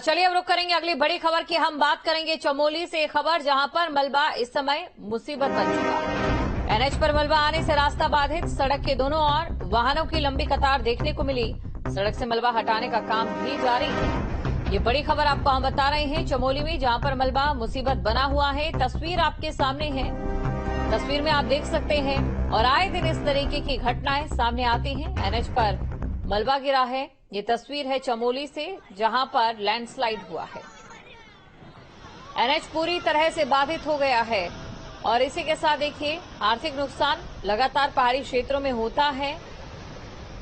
चलिए अब रुक करेंगे अगली बड़ी खबर की। हम बात करेंगे चमोली से खबर, जहां पर मलबा इस समय मुसीबत बन चुका। एनएच पर मलबा आने से रास्ता बाधित, सड़क के दोनों ओर वाहनों की लंबी कतार देखने को मिली। सड़क से मलबा हटाने का काम भी जारी है। ये बड़ी खबर आपको हम बता रहे हैं चमोली में, जहां पर मलबा मुसीबत बना हुआ है। तस्वीर आपके सामने है, तस्वीर में आप देख सकते हैं। और आए दिन इस तरीके की घटनाएं सामने आती हैं। एनएच पर मलबा गिरा है। ये तस्वीर है चमोली से, जहां पर लैंडस्लाइड हुआ है। एनएच पूरी तरह से बाधित हो गया है। और इसी के साथ देखिए, आर्थिक नुकसान लगातार पहाड़ी क्षेत्रों में होता है।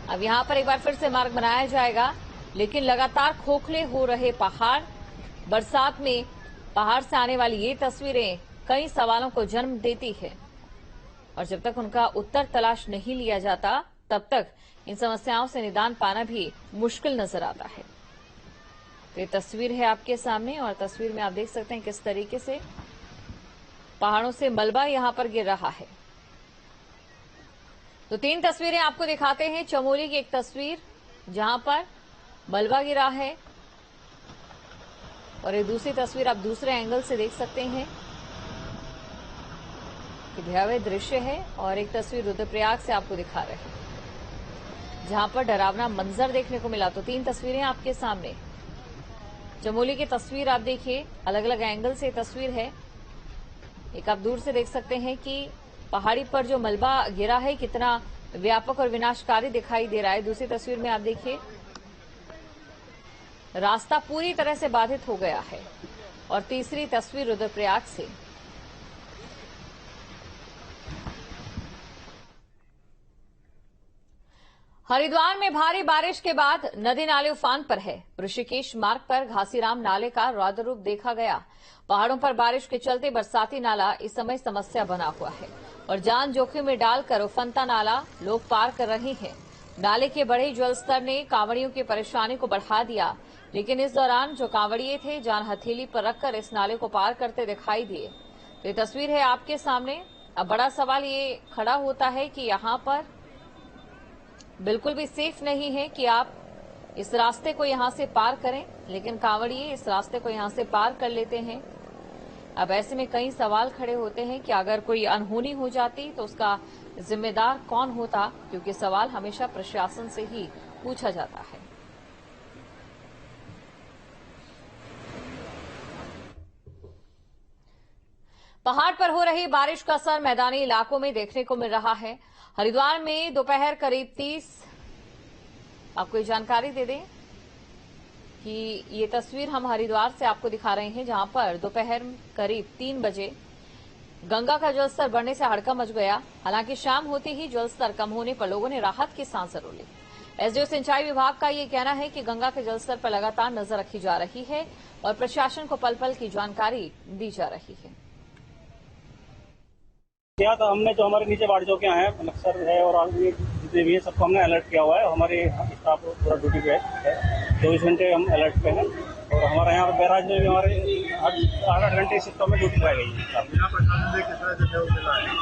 अब यहां पर एक बार फिर से मार्ग बनाया जाएगा, लेकिन लगातार खोखले हो रहे पहाड़, बरसात में पहाड़ से आने वाली ये तस्वीरें कई सवालों को जन्म देती है। और जब तक उनका उत्तर तलाश नहीं लिया जाता, तब तक इन समस्याओं से निदान पाना भी मुश्किल नजर आता है। तो ये तस्वीर है आपके सामने, और तस्वीर में आप देख सकते हैं किस तरीके से पहाड़ों से मलबा यहां पर गिर रहा है। तो 3 तस्वीरें आपको दिखाते हैं। चमोली की एक तस्वीर जहां पर मलबा गिरा है, और एक दूसरी तस्वीर आप दूसरे एंगल से देख सकते हैं कि भयावह दृश्य है। और एक तस्वीर रुद्रप्रयाग से आपको दिखा रहे हैं, जहां पर डरावना मंजर देखने को मिला। तो 3 तस्वीरें आपके सामने। चमोली की तस्वीर आप देखिए, अलग अलग एंगल से तस्वीर है। एक आप दूर से देख सकते हैं कि पहाड़ी पर जो मलबा गिरा है कितना व्यापक और विनाशकारी दिखाई दे रहा है। दूसरी तस्वीर में आप देखिए, रास्ता पूरी तरह से बाधित हो गया है। और तीसरी तस्वीर रुद्रप्रयाग से। हरिद्वार में भारी बारिश के बाद नदी नाले उफान पर है। ऋषिकेश मार्ग पर घासीराम नाले का रौद्र रूप देखा गया। पहाड़ों पर बारिश के चलते बरसाती नाला इस समय समस्या बना हुआ है, और जान जोखिम में डालकर उफनता नाला लोग पार कर रहे हैं। नाले के बढ़े जलस्तर ने कांवड़ियों की परेशानी को बढ़ा दिया, लेकिन इस दौरान जो कांवड़िए थे जान हथेली पर रखकर इस नाले को पार करते दिखाई दिए। तो ये तस्वीर है आपके सामने। अब बड़ा सवाल ये खड़ा होता है कि यहां पर बिल्कुल भी सेफ नहीं है कि आप इस रास्ते को यहां से पार करें, लेकिन कांवड़िए इस रास्ते को यहां से पार कर लेते हैं। अब ऐसे में कई सवाल खड़े होते हैं कि अगर कोई अनहोनी हो जाती तो उसका जिम्मेदार कौन होता, क्योंकि सवाल हमेशा प्रशासन से ही पूछा जाता है। पहाड़ पर हो रही बारिश का असर मैदानी इलाकों में देखने को मिल रहा है। हरिद्वार में दोपहर करीब 30, आपको ये जानकारी दे दें कि ये तस्वीर हम हरिद्वार से आपको दिखा रहे हैं, जहां पर दोपहर करीब 3 बजे गंगा का जलस्तर बढ़ने से हड़कंप मच गया। हालांकि शाम होते ही जलस्तर कम होने पर लोगों ने राहत की सांस जरूर ली। एसडीओ सिंचाई विभाग का ये कहना है कि गंगा के जलस्तर पर लगातार नजर रखी जा रही है, और प्रशासन को पल पल की जानकारी दी जा रही है। क्या तो हमने जो हमारे नीचे बाढ़ जो के आए हैं, नक्सर है और आदमी जितने भी है सबको हमने अलर्ट किया हुआ है। हमारे स्टाफ पूरा ड्यूटी पे है, 24 घंटे हम अलर्ट पे हैं। और हमारे यहाँ पर बैराज में भी हमारे 8 घंटे सिस्टम में ड्यूटी पाई गई है।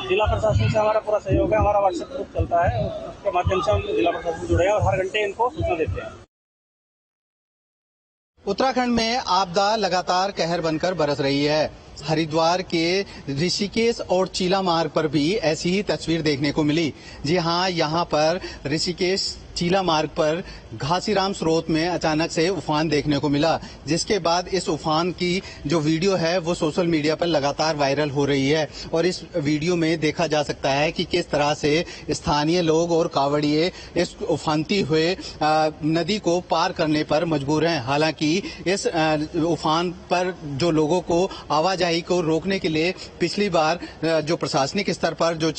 जिला प्रशासन से हमारा पूरा सहयोग है। हमारा व्हाट्सएप ग्रुप चलता है, उसके माध्यम से हम जिला प्रशासन से जुड़े हैं और हर घंटे इनको सूचना देते हैं। उत्तराखंड में आपदा लगातार कहर बनकर बरस रही है। हरिद्वार के ऋषिकेश और चीला मार्ग पर भी ऐसी ही तस्वीर देखने को मिली। जी हां, यहां पर ऋषिकेश चीला मार्ग पर घासीराम स्रोत में अचानक से उफान देखने को मिला, जिसके बाद इस उफान की जो वीडियो है वो सोशल मीडिया पर लगातार वायरल हो रही है। और इस वीडियो में देखा जा सकता है कि किस तरह से स्थानीय लोग और कांवड़िए इस उफानती हुए नदी को पार करने पर मजबूर हैं। हालांकि इस उफान पर जो लोगों को आवाजाही को रोकने के लिए पिछली बार जो प्रशासनिक स्तर पर, जो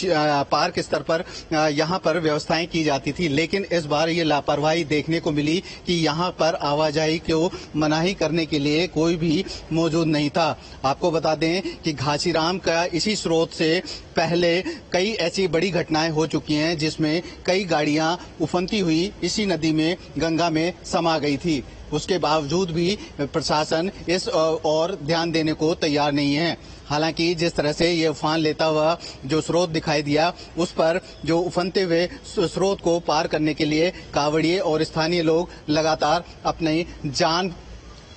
पार्क स्तर पर यहाँ पर व्यवस्थाएं की जाती थी, लेकिन इस बार ये लापरवाही देखने को मिली कि यहाँ पर आवाजाही को मनाही करने के लिए कोई भी मौजूद नहीं था। आपको बता दें कि घासीराम का इसी स्रोत से पहले कई ऐसी बड़ी घटनाएं हो चुकी हैं, जिसमें कई गाड़ियां उफनती हुई इसी नदी में, गंगा में समा गई थी। उसके बावजूद भी प्रशासन इस और ध्यान देने को तैयार नहीं है। हालांकि जिस तरह से ये उफान लेता हुआ जो स्रोत दिखाई दिया, उस पर जो उफनते हुए स्रोत को पार करने के लिए कांवड़िए और स्थानीय लोग लगातार अपनी जान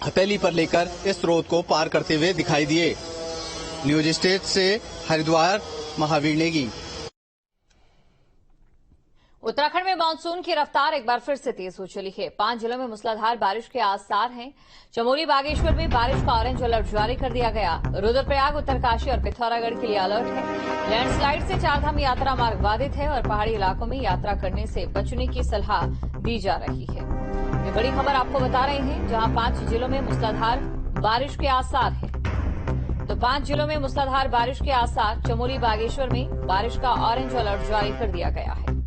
हथेली पर लेकर इस स्रोत को पार करते हुए दिखाई दिए। न्यूज स्टेट से हरिद्वार, महावीर नेगी। उत्तराखंड में मानसून की रफ्तार एक बार फिर से तेज हो चली है। 5 जिलों में मूसलाधार बारिश के आसार हैं। चमोली, बागेश्वर में बारिश का ऑरेंज अलर्ट जारी कर दिया गया। रुद्रप्रयाग, उत्तरकाशी और पिथौरागढ़ के लिए अलर्ट है। लैंडस्लाइड से चारधाम यात्रा मार्ग बाधित है और पहाड़ी इलाकों में यात्रा करने से बचने की सलाह दी जा रही है। ये बड़ी खबर आपको बता रहे हैं, जहां 5 जिलों में मूसलाधार बारिश के आसार हैं। तो 5 जिलों में मूसलाधार बारिश के आसार। चमोली, बागेश्वर में बारिश का ऑरेंज अलर्ट जारी कर दिया गया है।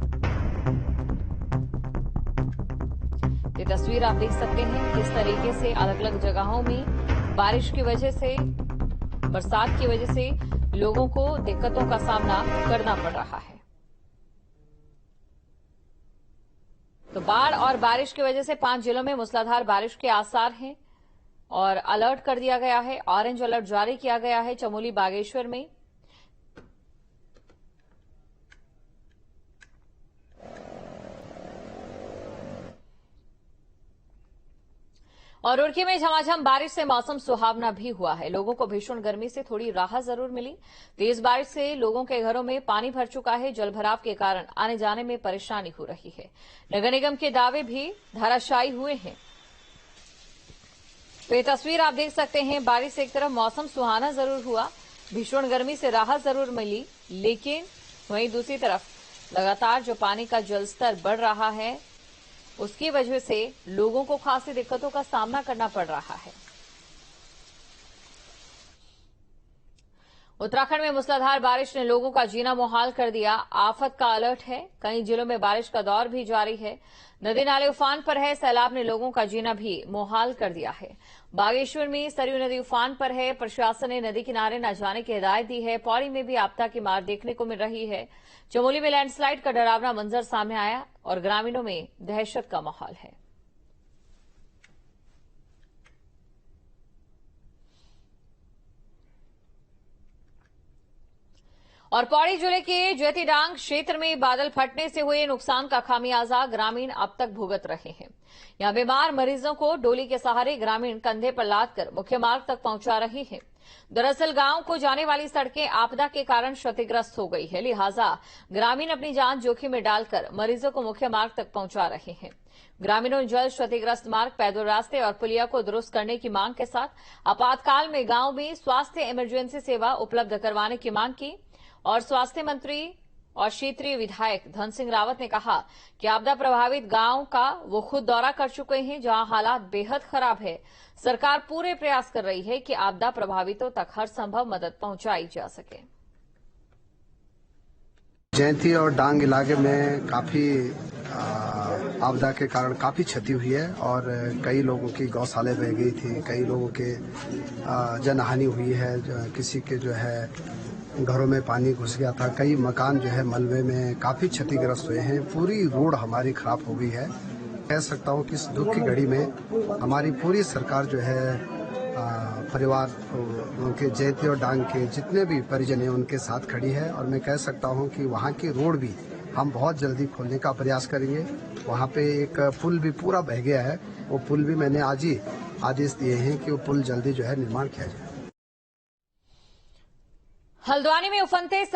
ये तस्वीर आप देख सकते हैं किस तरीके से अलग अलग जगहों में बारिश की वजह से, बरसात की वजह से लोगों को दिक्कतों का सामना करना पड़ रहा है। तो बाढ़ और बारिश की वजह से 5 जिलों में मूसलाधार बारिश के आसार हैं और अलर्ट कर दिया गया है। ऑरेंज अलर्ट जारी किया गया है चमोली, बागेश्वर में। और रुड़की में झमाझम बारिश से मौसम सुहावना भी हुआ है। लोगों को भीषण गर्मी से थोड़ी राहत जरूर मिली। तेज बारिश से लोगों के घरों में पानी भर चुका है। जलभराव के कारण आने जाने में परेशानी हो रही है। नगर निगम के दावे भी धराशायी हुए हैं। तो ये तस्वीर आप देख सकते हैं। बारिश से एक तरफ मौसम सुहाना जरूर हुआ, भीषण गर्मी से राहत जरूर मिली, लेकिन वहीं दूसरी तरफ लगातार जो पानी का जलस्तर बढ़ रहा है, उसकी वजह से लोगों को खासी दिक्कतों का सामना करना पड़ रहा है। उत्तराखंड में मूसलाधार बारिश ने लोगों का जीना मुहाल कर दिया। आफत का अलर्ट है। कई जिलों में बारिश का दौर भी जारी है। नदी नाले उफान पर है। सैलाब ने लोगों का जीना भी मुहाल कर दिया है। बागेश्वर में सरयू नदी उफान पर है। प्रशासन ने नदी किनारे न जाने की हिदायत दी है। पौड़ी में भी आपदा की मार देखने को मिल रही है। चमोली में लैंडस्लाइड का डरावना मंजर सामने आया और ग्रामीणों में दहशत का माहौल है। और पौड़ी जिले के ज्योतिडांग क्षेत्र में बादल फटने से हुए नुकसान का खामियाजा ग्रामीण अब तक भुगत रहे हैं। यहां बीमार मरीजों को डोली के सहारे ग्रामीण कंधे पर लादकर मुख्य मार्ग तक पहुंचा रहे हैं। दरअसल गांव को जाने वाली सड़कें आपदा के कारण क्षतिग्रस्त हो गई है, लिहाजा ग्रामीण अपनी जान जोखिम में डालकर मरीजों को मुख्य मार्ग तक पहुंचा रहे हैं। ग्रामीणों ने जल्द क्षतिग्रस्त मार्ग, पैदल रास्ते और पुलिया को दुरुस्त करने की मांग के साथ आपातकाल में गांव में स्वास्थ्य इमरजेंसी सेवा उपलब्ध करवाने की मांग की। और स्वास्थ्य मंत्री और क्षेत्रीय विधायक धन सिंह रावत ने कहा कि आपदा प्रभावित गांव का वो खुद दौरा कर चुके हैं, जहां हालात बेहद खराब है। सरकार पूरे प्रयास कर रही है कि आपदा प्रभावितों तक हर संभव मदद पहुंचाई जा सके। जयंती और डांग इलाके में काफी आपदा के कारण काफी क्षति हुई है और कई लोगों की गौशाले बह गई थी, कई लोगों के जनहानि हुई है, किसी के जो है घरों में पानी घुस गया था, कई मकान जो है मलबे में काफी क्षतिग्रस्त हुए हैं। पूरी रोड हमारी खराब हो गई है। कह सकता हूँ कि इस दुख की घड़ी में हमारी पूरी सरकार जो है परिवार उनके जयंती और डांग के जितने भी परिजन हैं उनके साथ खड़ी है। और मैं कह सकता हूँ कि वहाँ की रोड भी हम बहुत जल्दी खोलने का प्रयास करेंगे। वहाँ पे एक पुल भी पूरा बह गया है, वो पुल भी मैंने आज ही आदेश दिए हैं कि वो पुल जल्दी जो है निर्माण किया जाए। हल्द्वानी में उफनते